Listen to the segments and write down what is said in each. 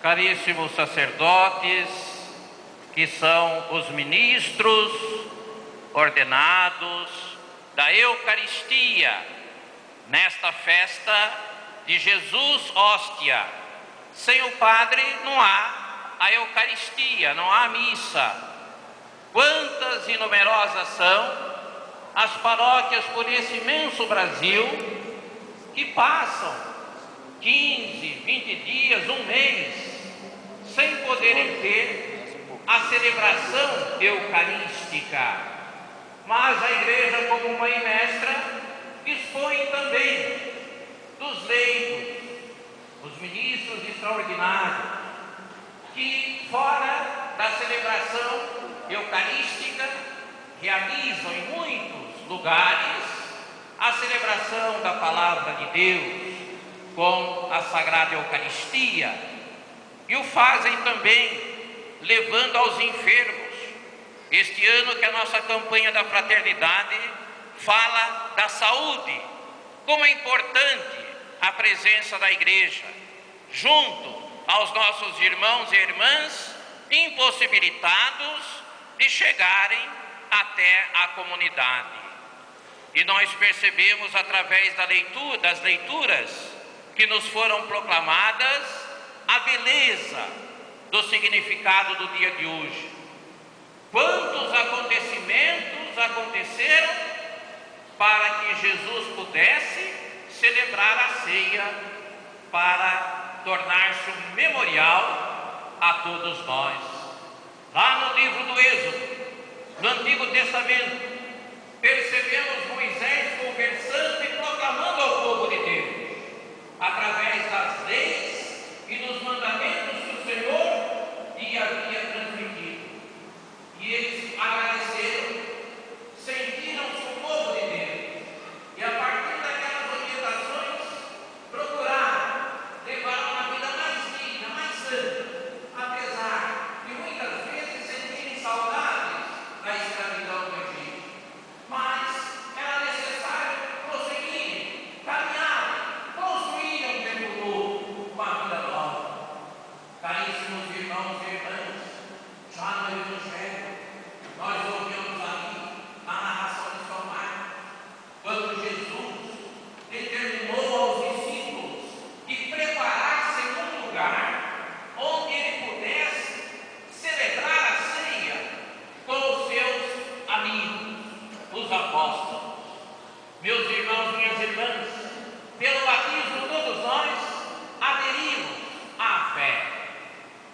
caríssimos sacerdotes, que são os ministros ordenados da Eucaristia, nesta festa de Jesus hóstia. Sem o padre não há a Eucaristia, não há missa. Quantas e numerosas são as paróquias por esse imenso Brasil que passam 15, 20 dias, um mês, sem poderem ter a celebração eucarística. Mas a Igreja, como mãe mestra, dispõe também dos leigos, os ministros extraordinários, que fora da celebração eucarística realizam em muitos lugares a celebração da Palavra de Deus com a Sagrada Eucaristia, e o fazem também levando aos enfermos. Este ano que a nossa campanha da fraternidade fala da saúde, como é importante a presença da Igreja junto aos nossos irmãos e irmãs impossibilitados de chegarem até a comunidade. E nós percebemos através das leituras que nos foram proclamadas a beleza do significado do dia de hoje. Quantos acontecimentos aconteceram para que Jesus pudesse celebrar a ceia, para tornar-se um memorial a todos nós. Lá no livro do Êxodo, no Antigo Testamento, percebemos Moisés conversando e proclamando ao povo de Deus, através das leis e dos mandamentos que o Senhor lhe havia transmitido. E eles agradeceram, sentiram-se o povo de Deus, e a partir daquelas orientações, procuraram levar uma vida mais digna, mais santa, apesar de muitas vezes sentirem saudades da escravidão do Egito. Mas era necessário prosseguirem, caminharem, construírem um tempo novo, uma vida nova. Caríssimos irmãos e irmãs, já no Evangelho, nós ouvimos ali a narração de São Marcos, quando Jesus determinou aos discípulos que preparassem um lugar onde ele pudesse celebrar a ceia com os seus amigos, os apóstolos. Meus irmãos, minhas irmãs, pelo batismo todos nós aderimos à fé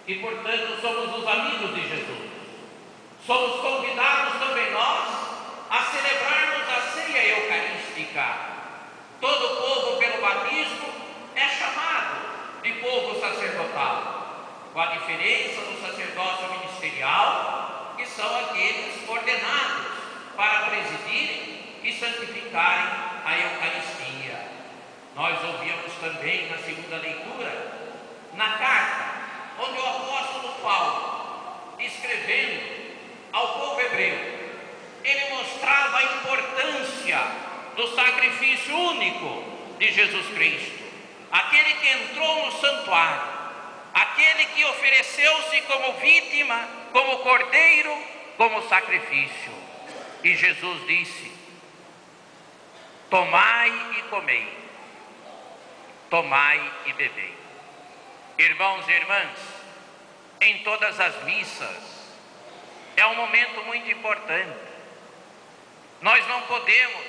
e, portanto, somos os amigos de Jesus. Somos convidados também nós a celebrarmos a ceia eucarística. Todo o povo, pelo batismo, é chamado de povo sacerdotal, com a diferença do sacerdócio ministerial, que são aqueles ordenados para presidirem e santificarem a Eucaristia. Nós ouvimos também na segunda leitura, na carta, onde o apóstolo Paulo, escrevendo ao povo hebreu, ele mostrava a importância do sacrifício único de Jesus Cristo, aquele que entrou no santuário, aquele que ofereceu-se como vítima, como cordeiro, como sacrifício. E Jesus disse: tomai e comei, tomai e bebei. Irmãos e irmãs, em todas as missas é um momento muito importante. Nós não podemos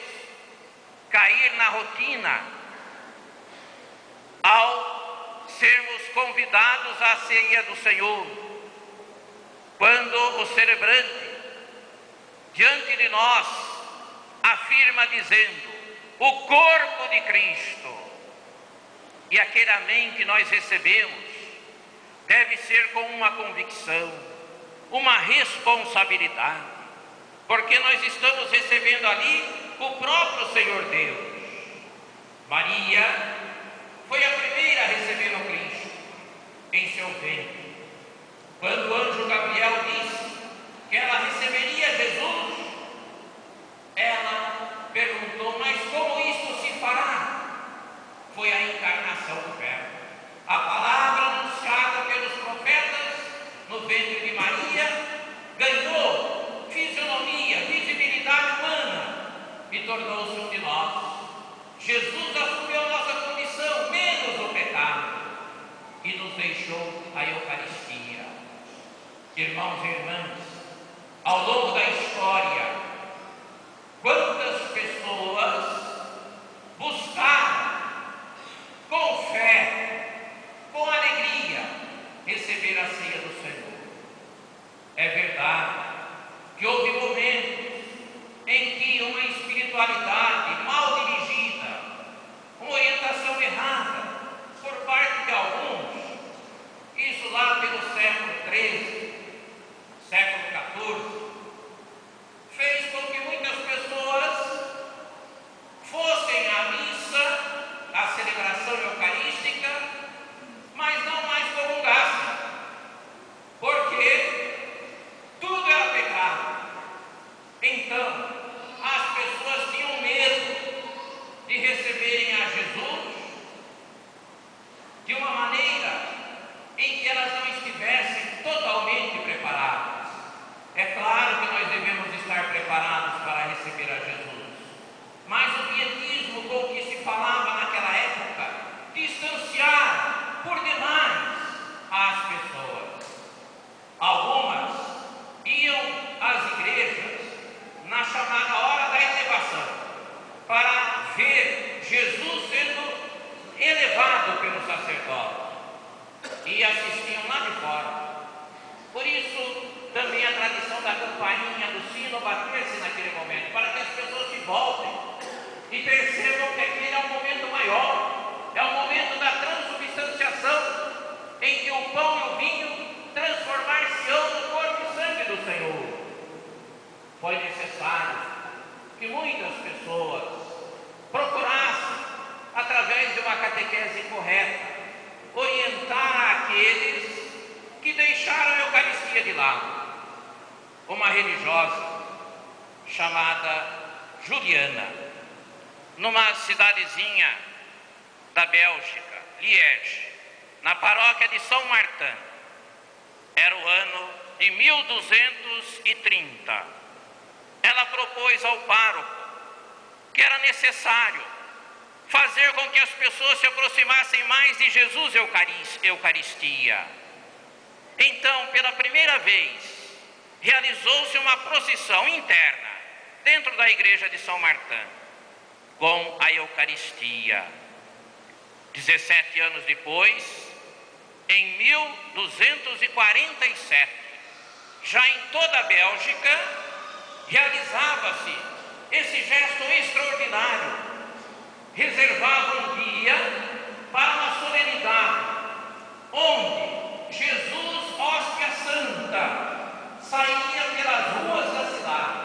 cair na rotina ao sermos convidados à ceia do Senhor, quando o celebrante diante de nós afirma dizendo: o corpo de Cristo. E aquele amém que nós recebemos deve ser com uma convicção, uma responsabilidade, porque nós estamos recebendo ali o próprio Senhor Deus. Maria foi a primeira a receber o Cristo em seu ventre. Quando o anjo Gabriel disse que ela receberia Jesus, ela perguntou: mas como isto se fará? Foi a encarnação do Verbo, a palavra anunciada pelos Jesus assumiu a nossa condição, menos o pecado, e nos deixou a Eucaristia. Irmãos e irmãs, ao longo da história, quantas pessoas buscaram com fé, com alegria, receber a ceia do Senhor. É verdade que houve momentos em que uma espiritualidade mal dirigida, uma orientação errada por parte de alguns, isso lá pelo século XIII, século XIV, fez com que muitas pessoas fossem à missa, à celebração eucarística, mas não mais comungassem, porque tudo era pecado. Então, as pessoas tinham medo de receberem a Jesus de uma maneira em que elas não estivessem totalmente preparadas. É claro que nós devemos estar preparados para receber a Jesus, mas o pietismo com que se falava naquela época distanciava por demais as pessoas. Algumas iam às igrejas na chamada hora da elevação, para ver Jesus sendo elevado pelo sacerdote, e assistiam lá de fora. Por isso, também a tradição da campainha do sino bater-se naquele momento, para que as pessoas se voltem e percebam que aquele é um momento maior, é o momento da transubstanciação, em que o pão e o vinho transformar-se-ão no corpo e sangue do Senhor. Foi necessário que muitas pessoas procurassem, através de uma catequese correta, orientar aqueles que deixaram a Eucaristia de lado. Uma religiosa chamada Juliana, numa cidadezinha da Bélgica, Liege, na paróquia de São Martin, era o ano de 1230. Ela propôs ao pároco que era necessário fazer com que as pessoas se aproximassem mais de Jesus Eucaristia. Então, pela primeira vez, realizou-se uma procissão interna dentro da igreja de São Martin com a Eucaristia. 17 anos depois, em 1247, já em toda a Bélgica, realizava-se esse gesto extraordinário. Reservava um dia para uma solenidade, onde Jesus, hóstia santa, saía pelas ruas da cidade,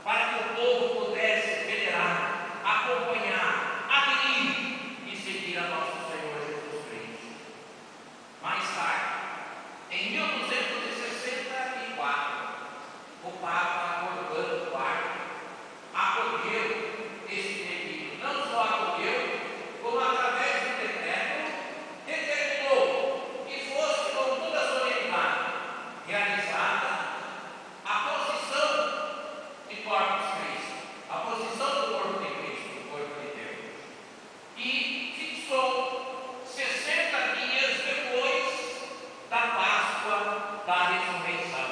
para que o povo pudesse venerar, acompanhar, aderir e seguir a nosso Senhor Jesus Cristo. Mais tarde, em 1264, o Papa Urbano IV acolheu esse pedido. Não só acolheu, como através do decreto determinou que fosse com toda a solenidade realizada a procissão de Corpus Christi, a procissão do corpo de Cristo, do corpo de Deus, e fixou 60 dias depois da Páscoa da ressurreição.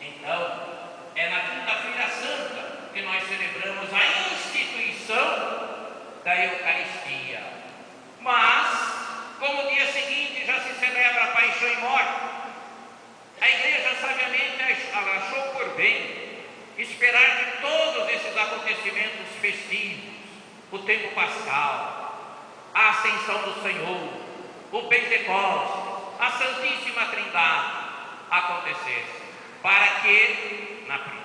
Então, é na Quinta-feira Santa que nós celebramos a instituição da Eucaristia. Mas, como o dia seguinte já se celebra a paixão e morte, a igreja sabiamente achou por bem esperar de todos esses acontecimentos festivos, o tempo pascal, a ascensão do Senhor, o Pentecostes, a Santíssima Trindade acontecesse, para que na primeira